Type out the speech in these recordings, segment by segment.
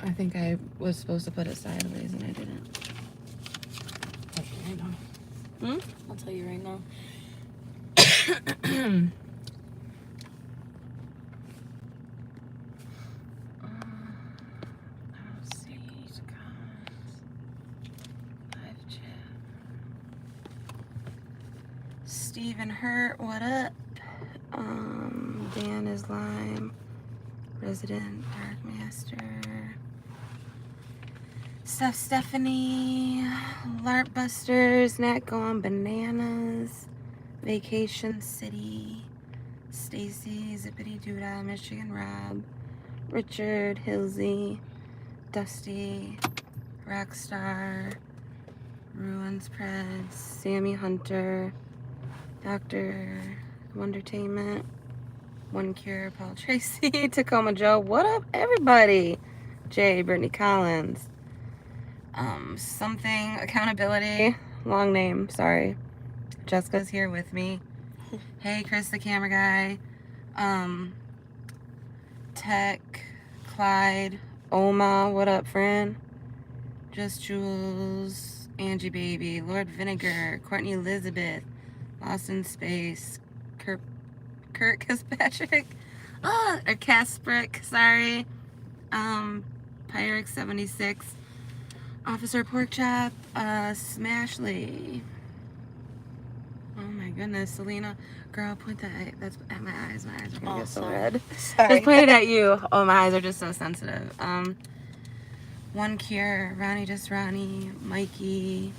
I think I was supposed to put it sideways and I didn't. I'll tell you right now. I'll tell you right now. Stephen Hurt, what up? Dan is Lime, Resident Dark Master. Stephanie, LARP Busters, Nat Gone Bananas, Vacation City, Stacy, Zippity Doodah, Michigan Rob, Richard, Hilsey, Dusty, Rockstar, Ruins PRED, Sammy Hunter, Dr. Wondertainment, One Cure, Paul Tracy, Tacoma Joe. What up, everybody? Jay, Brittany Collins. Something Accountability. Long name, sorry. Jessica's here with me. Hey, Chris, the camera guy. Tech, Clyde, Oma. What up, friend? Just Jules, Angie Baby, Lord Vinegar, Courtney Elizabeth, Lost in Space, Kurt Kaspatrick, or Kasprick, sorry, Pyrex 76, Officer Porkchop, Smashley. Oh my goodness, Selena, girl, point that. That's at my eyes. My eyes are gonna get so red. Sorry. Just pointed at you. Oh, my eyes are just so sensitive. One Cure, Ronnie, just Ronnie, Mikey,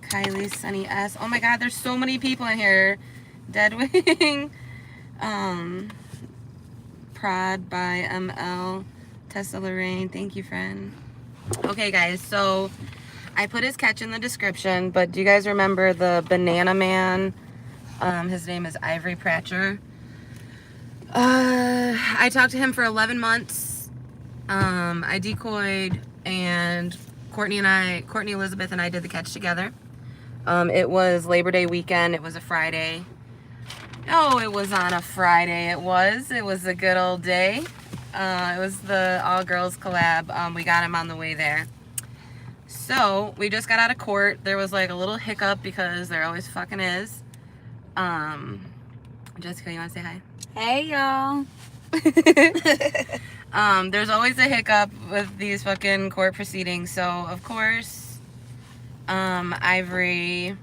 Kylie, Sunny S. Oh my God, there's so many people in here. Deadwing, Prod by ML, Tessa Lorraine. Thank you, friend. Okay, guys, so I put his catch in the description, but do you guys remember the Banana Man? His name is Ivory Pratcher. I talked to him for 11 months. I decoyed, and Courtney Elizabeth and I did the catch together. It was Labor Day weekend. It was a Friday. Oh, it was on a Friday. It was a good old day. It was the all-girls collab. We got him on the way there. So, we just got out of court. There was like a little hiccup because there always fucking is. Jessica, you want to say hi? Hey, y'all. There's always a hiccup with these fucking court proceedings. So, of course, Ivory,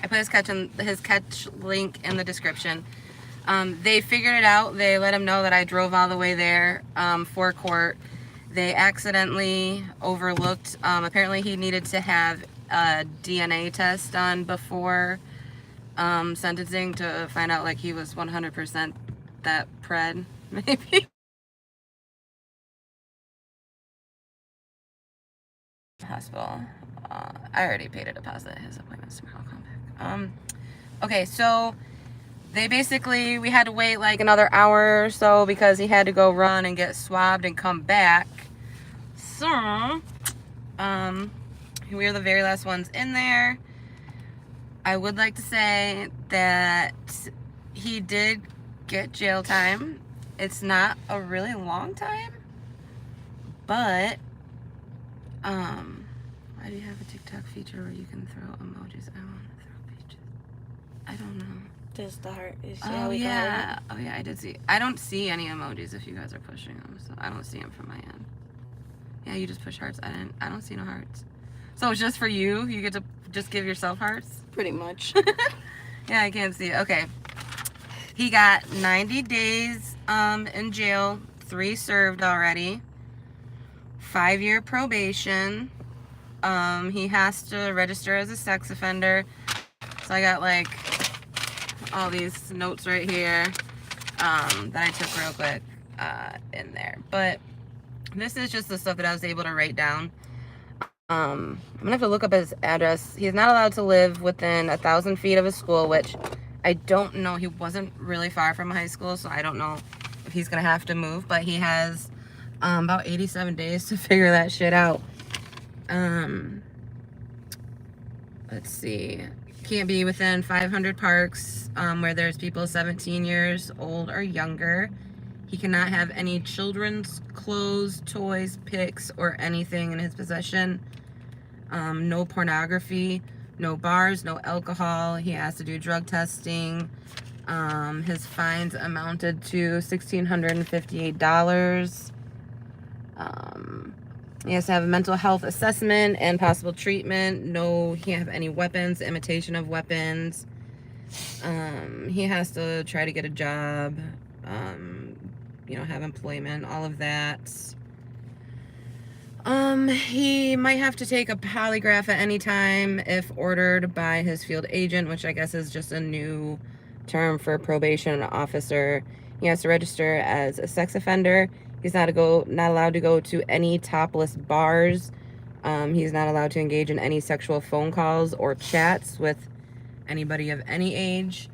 I put his catch link in the description. They figured it out. They let him know that I drove all the way there for court. They accidentally overlooked, apparently he needed to have a DNA test done before sentencing to find out like he was 100% that PRED, maybe. Hospital. I already paid a deposit. His appointment's tomorrow. I'll come back. Okay, so we had to wait like another hour or so because he had to go run and get swabbed and come back. So, we were the very last ones in there. I would like to say that he did get jail time. It's not a really long time, but why do you have a TikTok feature where you can throw emojis? I want to throw pages. I don't know. Just the heart. Oh yeah, I did see. I don't see any emojis if you guys are pushing them, so I don't see them from my end. Yeah, you just push hearts. I don't see no hearts. So it's just for you? You get to just give yourself hearts? Pretty much. Yeah, I can't see it. Okay. He got 90 days in jail, 3 served already, 5-year probation. He has to register as a sex offender. So I got like all these notes right here that I took real quick in there. But this is just the stuff that I was able to write down. I'm gonna have to look up his address. He's not allowed to live within 1,000 feet of his school, which I don't know. He wasn't really far from high school, so I don't know if he's gonna have to move, but he has about 87 days to figure that shit out. Let's see. Can't be within 500 parks where there's people 17 years old or younger. He cannot have any children's clothes, toys, pics, or anything in his possession. No pornography, no bars, no alcohol. He has to do drug testing. His fines amounted to $1,658. He has to have a mental health assessment and possible treatment. No, he can't have any weapons, imitation of weapons. He has to try to get a job, have employment, all of that. He might have to take a polygraph at any time if ordered by his field agent, which I guess is just a new term for probation officer. He has to register as a sex offender. He's not allowed to go to any topless bars. He's not allowed to engage in any sexual phone calls or chats with anybody of any age.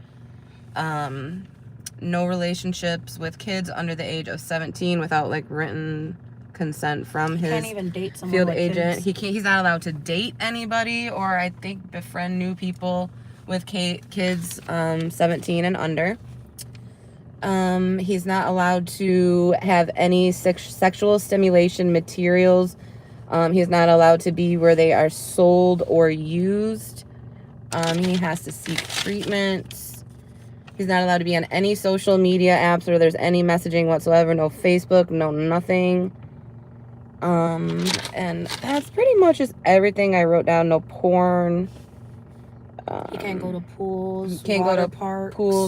No relationships with kids under the age of 17 without written consent from his can't even date someone field with agent. kids. He's not allowed to date anybody or I think befriend new people with kids 17 and under. He's not allowed to have any sexual stimulation materials. He's not allowed to be where they are sold or used. He has to seek treatment. He's not allowed to be on any social media apps where there's any messaging whatsoever. No Facebook, no nothing. And that's pretty much just everything I wrote down. No porn. He can't go to pools,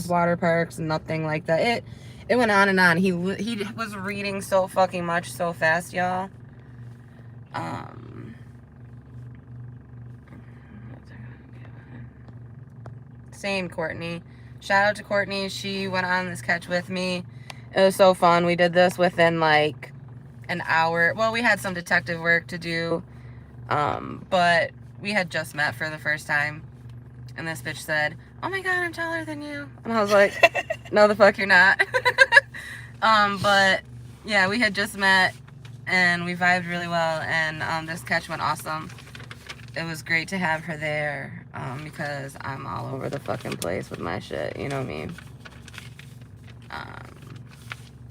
water parks, nothing like that. It went on and on. He was reading so fucking much so fast, y'all. Same Courtney. Shout out to Courtney. She went on this catch with me. It was so fun. We did this within an hour. Well, we had some detective work to do, but we had just met for the first time. And this bitch said, "Oh my God, I'm taller than you." And I was like, "No, the fuck you're not." But yeah, we had just met and we vibed really well. And this catch went awesome. It was great to have her there because I'm all over the fucking place with my shit. You know what I mean?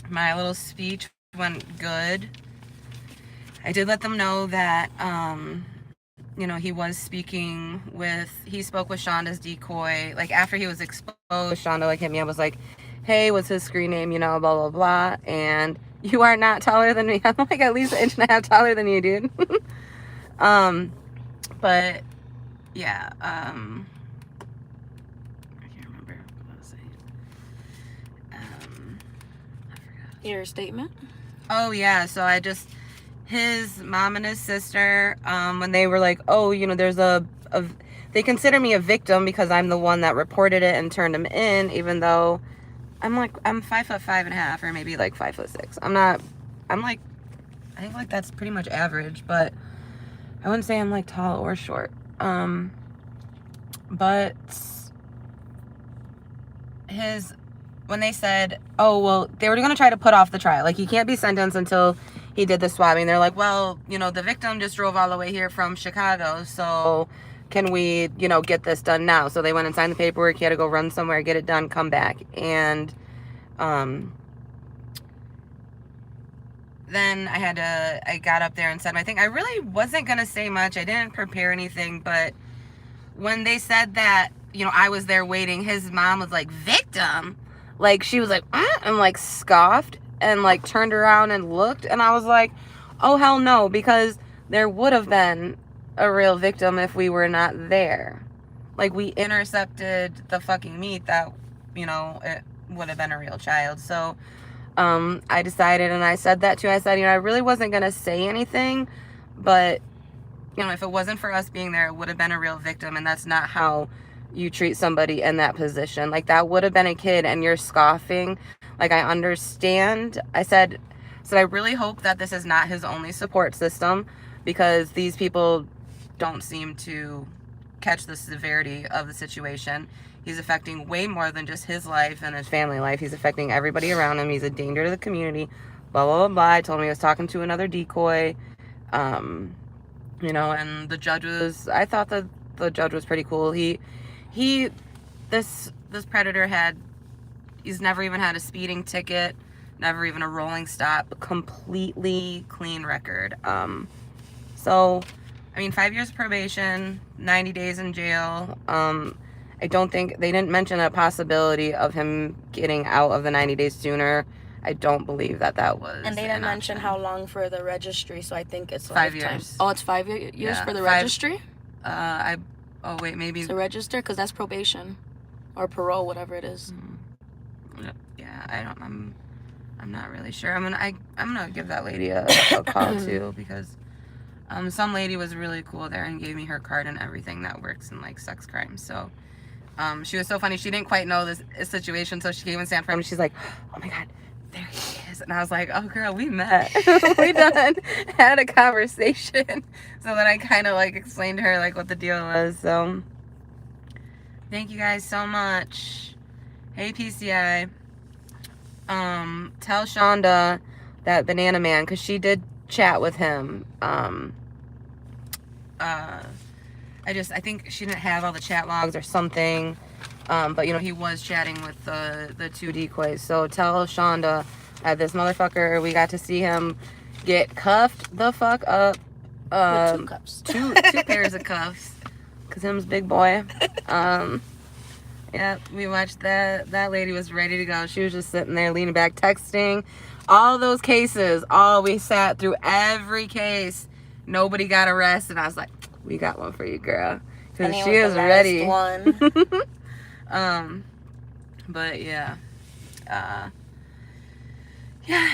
My little speech went good. I did let them know that, he was he spoke with Shonda's decoy. After he was exposed, Shonda hit me up, was like, "Hey, what's his screen name? Blah, blah, blah. And you are not taller than me." I'm at least an inch and a half taller than you, dude. But yeah, I can't remember what I was saying. I forgot. Your statement? Oh yeah, so his mom and his sister, when they were like, "Oh, there's they consider me a victim because I'm the one that reported it and turned him in, even though I'm 5'5.5" or maybe 5'6". I think that's pretty much average, but I wouldn't say I'm tall or short. But when they said, "Oh, well," they were going to try to put off the trial. He can't be sentenced until he did the swabbing. They're like, "Well, the victim just drove all the way here from Chicago, so can we, get this done now?" So they went and signed the paperwork. He had to go run somewhere, get it done, come back. And then I got up there and said my thing. I really wasn't going to say much. I didn't prepare anything, but when they said that, I was there waiting, his mom was like, "Victim?" She was like, and scoffed and turned around and looked. And I was like, oh, hell no, because there would have been a real victim if we were not there. We intercepted the fucking meat that, it would have been a real child. So I decided, and I said that too. I said, I really wasn't going to say anything, but, if it wasn't for us being there, it would have been a real victim. And that's not how you treat somebody in that position. That would have been a kid and you're scoffing. I understand. I said, I really hope that this is not his only support system, because these people don't seem to catch the severity of the situation. He's affecting way more than just his life and his family life. He's affecting everybody around him. He's a danger to the community. Blah, blah, blah, blah. I told him he was talking to another decoy. And the judge I thought that the judge was pretty cool. This predator he's never even had a speeding ticket. never even a rolling stop, completely clean record. So, I mean, 5 years probation, 90 days in jail. I don't think, they didn't mention a possibility of him getting out of the 90 days sooner. I don't believe that was And they didn't an mention option. how long for the registry, so I think it's 5 lifetime. years. Oh, it's 5 years Yeah, for the 5 registry? Oh wait, maybe. To register? Because that's probation. Or parole, whatever it is. Yeah, I'm not really sure. I'm gonna give that lady a call too, because some lady was really cool there and gave me her card and everything that works in like sex crimes. So she was so funny. She didn't quite know this situation, so she came in San Fran. She's like, "Oh my God, there he is!" And I was like, "Oh girl, we met. We done had a conversation." So then I kind of like explained to her like what the deal was. So thank you guys so much. Hey PCI. Tell Shonda that Banana Man, because she did chat with him. I think she didn't have all the chat logs or something. But you know, he was chatting with the two decoys. So tell Shonda that this motherfucker, we got to see him get cuffed the fuck up. With 2 cups. Two pairs of cuffs. Cause him's big boy. Yeah, we watched that. That lady was ready to go. She was just sitting there leaning back, texting. All those cases, we sat through every case. Nobody got arrested. I was like, we got one for you, girl. Because she is ready. One. But yeah. Yeah,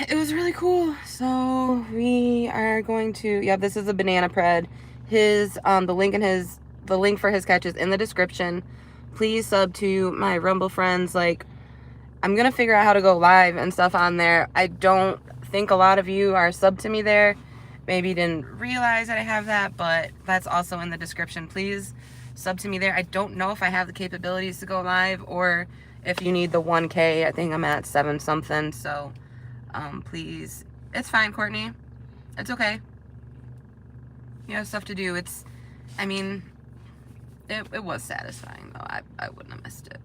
it was really cool. So we are going to, yeah, this is a banana pred. His, the link for his catch is in the description. Please sub to my Rumble friends. Like, I'm gonna figure out how to go live and stuff on there. I don't think a lot of you are subbed to me there. Maybe didn't realize that I have that, but that's also in the description. Please sub to me there. I don't know if I have the capabilities to go live, or if you need the 1K. I think I'm at 7 something. So please, it's fine, Courtney. It's okay. You have stuff to do. I mean, it was satisfying though. I wouldn't have missed it.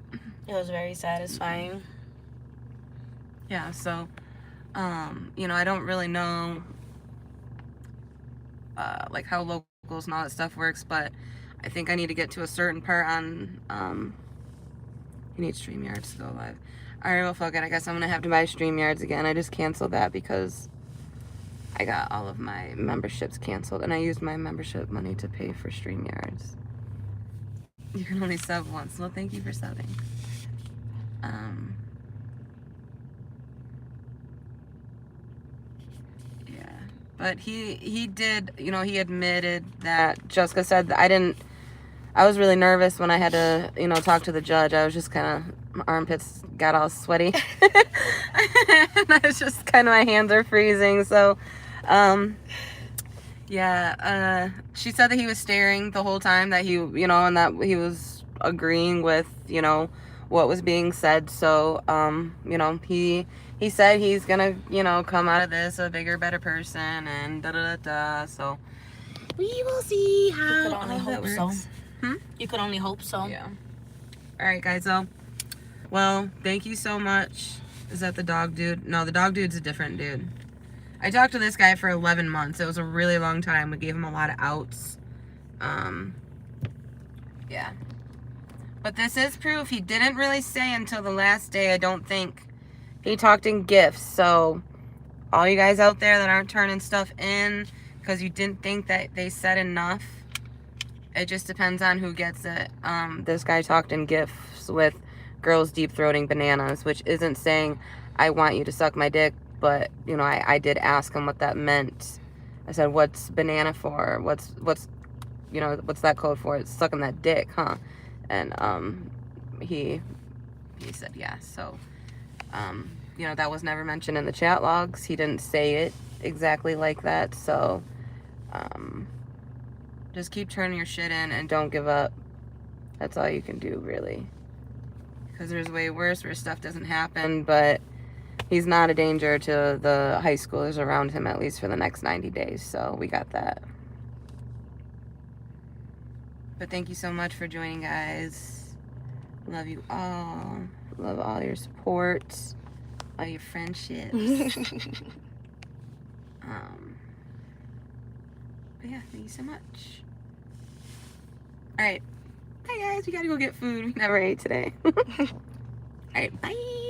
It was very satisfying. Yeah, so you know, I don't really know like how locals and all that stuff works, but I think I need to get to a certain part on you need StreamYards to go live. Alright, well fuck it. I guess I'm gonna have to buy StreamYards again. I just canceled that because I got all of my memberships canceled, and I used my membership money to pay for StreamYards. You can only sub once. Well, thank you for subbing. Yeah, but he did, you know, he admitted that Jessica said that I was really nervous when I had to, you know, talk to the judge. I was just kind of, my armpits got all sweaty. And I was just kind of, my hands are freezing. So, yeah, she said that he was staring the whole time, that he, you know, and that he was agreeing with, you know, what was being said. So, you know, he said he's gonna, you know, come out of this a bigger, better person, and da-da-da-da. So, we will see how all that works. So. You could only hope so. Yeah. Alright, guys, so, well, thank you so much. Is that the dog dude? No, the dog dude's a different dude. I talked to this guy for 11 months. It was a really long time. We gave him a lot of outs. Yeah. But this is proof. He didn't really say until the last day, I don't think. He talked in gifts. So, all you guys out there that aren't turning stuff in because you didn't think that they said enough, it just depends on who gets it. This guy talked in gifts with girls deep-throating bananas, which isn't saying, I want you to suck my dick. But, you know, I did ask him what that meant. I said, what's banana for? What's you know, what's that code for? It's sucking that dick, huh? And he said yeah. So, you know, that was never mentioned in the chat logs. He didn't say it exactly like that. So, just keep turning your shit in and don't give up. That's all you can do, really. Because there's way worse where stuff doesn't happen, but he's not a danger to the high schoolers around him, at least for the next 90 days. So we got that. But thank you so much for joining, guys. Love you all. Love all your support. all your friendships. But yeah, thank you so much. All right, bye guys. We gotta go get food. We never ate today. All right, bye.